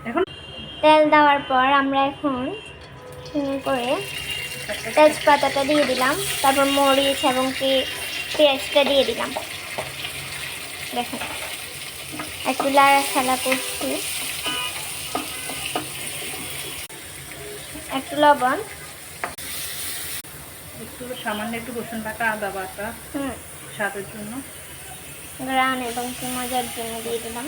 এখন তেল দেওয়ার পর আমরা এখন করে তেজপাতাটা দিয়ে দিলাম, তারপর মরিচ এবং পেঁয়াজটা দিয়ে দিলাম। দেখেন একটু লাড়াচাড়া করছি, একটু লবণ, একটু সামান্য একটু রসুন বাটা, আদা বাটা স্বাদের জন্য, গ্রান এবং মজার জন্য দিয়ে দিলাম।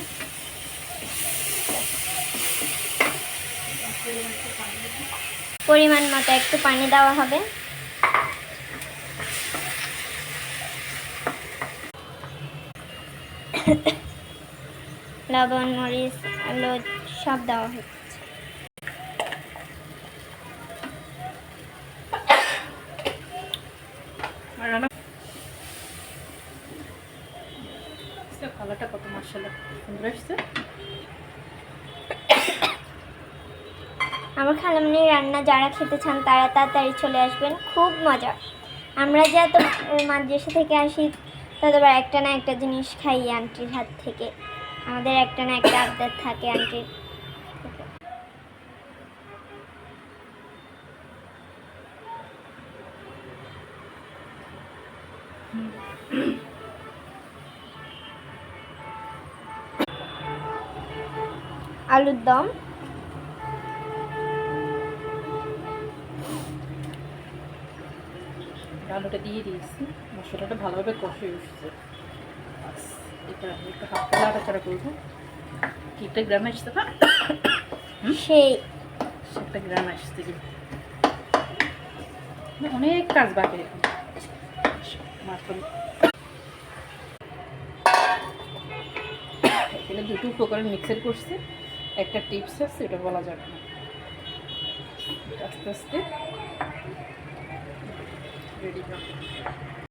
পরিমাণ মতো একটু পানি দেওয়া হবে। লবণ, মরিচ, হলুদ সব দেওয়া হচ্ছে। কালারটা কত মাশাআল্লাহ সুন্দর আসছে। আমার খালামণির রান্না যারা খেতে চান তারা তাড়াতাড়ি চলে আসবেন, খুব মজা। আমরা যে এত মাদ্রাসা থেকে আসি ততবার একটা না একটা জিনিস খাই আন্টির হাত থেকে, আমাদের একটা না একটা আবদার থাকে আন্টির। আলুর দম, আলুটা দিয়ে দিয়েছি, মশলাটা ভালোভাবে কষে উঠছে। এটা একটু হাত দিয়ে নাড়াচাড়া করবো। কি একটা গ্রাম আসছে না, সেই একটা গ্রাম আসছে, অনেক কাজ বাকি এখন। এখানে দুটো উপকরণ মিক্সার করছে, একটা টিপস আছে এটা বলা যাবে না, আস্তে আস্তে রেডি হবে।